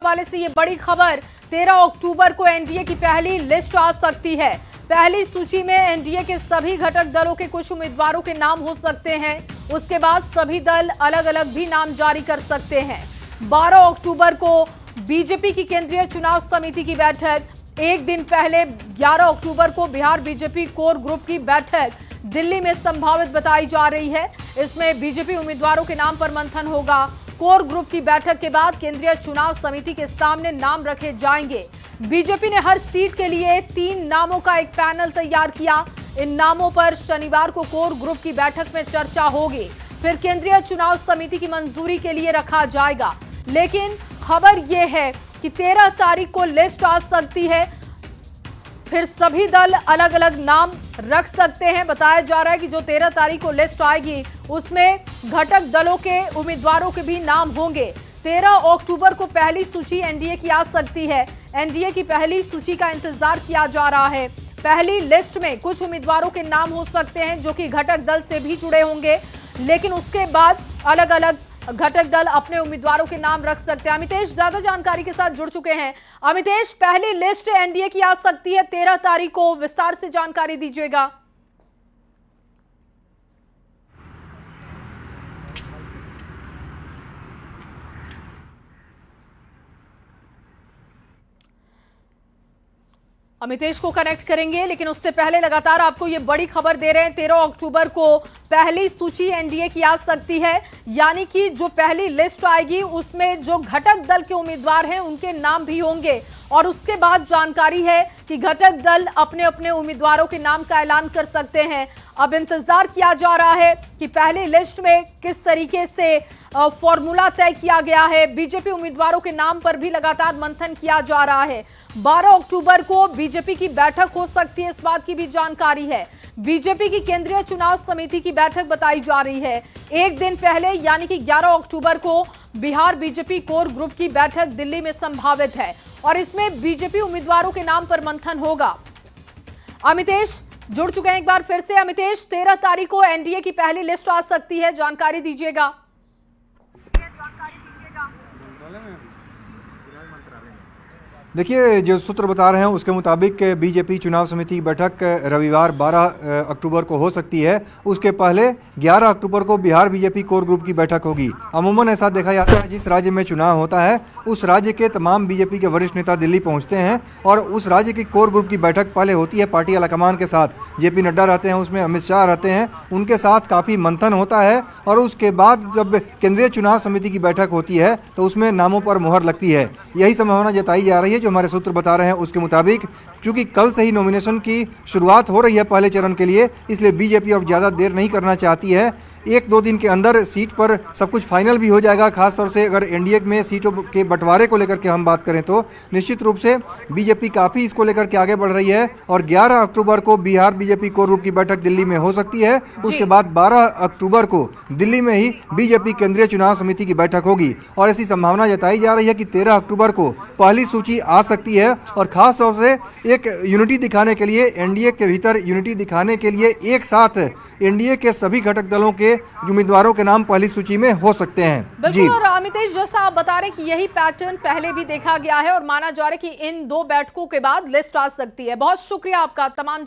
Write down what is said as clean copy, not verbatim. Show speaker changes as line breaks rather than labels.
हवाले से ये बड़ी खबर, 13 अक्टूबर को एनडीए की पहली लिस्ट आ सकती है। पहली सूची में एनडीए के सभी घटक दलों के कुछ उम्मीदवारों के नाम हो सकते हैं। उसके बाद सभी दल अलग अलग भी नाम जारी कर सकते हैं। 12 अक्टूबर को बीजेपी की केंद्रीय चुनाव समिति की बैठक, एक दिन पहले 11 अक्टूबर को बिहार बीजेपी कोर ग्रुप की बैठक दिल्ली में संभावित बताई जा रही है। इसमें बीजेपी उम्मीदवारों के नाम पर मंथन होगा। कोर ग्रुप की बैठक के बाद केंद्रीय चुनाव समिति के सामने नाम रखे जाएंगे। बीजेपी ने हर सीट के लिए 3 नामों का एक पैनल तैयार किया। इन नामों पर शनिवार को कोर ग्रुप की बैठक में चर्चा होगी, फिर केंद्रीय चुनाव समिति की मंजूरी के लिए रखा जाएगा। लेकिन खबर यह है कि 13 तारीख को लिस्ट आ सकती है, फिर सभी दल अलग अलग नाम रख सकते हैं। बताया जा रहा है कि जो 13 तारीख को लिस्ट आएगी उसमें घटक दलों के उम्मीदवारों के भी नाम होंगे। 13 अक्टूबर को पहली सूची एनडीए की आ सकती है। एनडीए की पहली सूची का इंतजार किया जा रहा है। पहली लिस्ट में कुछ उम्मीदवारों के नाम हो सकते हैं जो कि घटक दल से भी जुड़े होंगे, लेकिन उसके बाद अलग अलग घटक दल अपने उम्मीदवारों के नाम रख सकते हैं। अमितेश ज्यादा जानकारी के साथ जुड़ चुके हैं। अमितेश, पहली लिस्ट एनडीए की आ सकती है 13 तारीख को, विस्तार से जानकारी दीजिएगा। अमितेश को कनेक्ट करेंगे, लेकिन उससे पहले लगातार आपको ये बड़ी खबर दे रहे हैं, 13 अक्टूबर को पहली सूची एनडीए की आ सकती है। यानी कि जो पहली लिस्ट आएगी उसमें जो घटक दल के उम्मीदवार हैं उनके नाम भी होंगे, और उसके बाद जानकारी है कि घटक दल अपने अपने उम्मीदवारों के नाम का ऐलान कर सकते हैं। अब इंतजार किया जा रहा है कि पहली लिस्ट में किस तरीके से फॉर्मूला तय किया गया है। बीजेपी उम्मीदवारों के नाम पर भी लगातार मंथन किया जा रहा है। 12 अक्टूबर को बीजेपी की बैठक हो सकती है, इस बात की भी जानकारी है। बीजेपी की केंद्रीय चुनाव समिति की बैठक बताई जा रही है। एक दिन पहले यानी कि 11 अक्टूबर को बिहार बीजेपी कोर ग्रुप की बैठक दिल्ली में संभावित है, और इसमें बीजेपी उम्मीदवारों के नाम पर मंथन होगा। अमितेश जुड़ चुके हैं एक बार फिर से। अमितेश, 13 तारीख को एनडीए की पहली लिस्ट आ सकती है, जानकारी दीजिएगा।
देखिए, जो सूत्र बता रहे हैं उसके मुताबिक बीजेपी चुनाव समिति की बैठक रविवार 12 अक्टूबर को हो सकती है। उसके पहले 11 अक्टूबर को बिहार बीजेपी कोर ग्रुप की बैठक होगी। अमूमन ऐसा देखा जाता है, जिस राज्य में चुनाव होता है उस राज्य के तमाम बीजेपी के वरिष्ठ नेता दिल्ली पहुंचते हैं, और उस राज्य की कोर ग्रुप की बैठक पहले होती है पार्टी आलाकमान के साथ। जेपी नड्डा रहते हैं, उसमें अमित शाह रहते हैं, उनके साथ काफ़ी मंथन होता है, और उसके बाद जब केंद्रीय चुनाव समिति की बैठक होती है तो उसमें नामों पर मुहर लगती है। यही संभावना जताई जा रही है। जो हमारे सूत्र बता रहे हैं उसके मुताबिक क्योंकि कल से ही नॉमिनेशन की शुरुआत हो रही है पहले चरण के लिए, इसलिए बीजेपी अब ज़्यादा देर नहीं करना चाहती है। 1-2 दिन के अंदर सीट पर सब कुछ फाइनल भी हो जाएगा। खासतौर से अगर एनडीए में सीटों के बंटवारे को लेकर के हम बात करें तो निश्चित रूप से बीजेपी काफ़ी इसको लेकर के आगे बढ़ रही है, और 11 अक्टूबर को बिहार बीजेपी कोर ग्रुप की बैठक दिल्ली में हो सकती है। उसके बाद 12 अक्टूबर को दिल्ली में ही बीजेपी केंद्रीय चुनाव समिति की बैठक होगी, और ऐसी संभावना जताई जा रही है कि 13 अक्टूबर को पहली सूची आ सकती है। और खासतौर से एक यूनिटी दिखाने के लिए, एनडीए के भीतर यूनिटी दिखाने के लिए एक साथ एनडीए के सभी घटक दलों के उम्मीदवारों के नाम पहली सूची में हो सकते हैं।
बिल्कुल, और अमितेश जैसा आप बता रहे हैं कि यही पैटर्न पहले भी देखा गया है, और माना जा रहा है कि इन 2 बैठकों के बाद लिस्ट आ सकती है। बहुत शुक्रिया आपका तमाम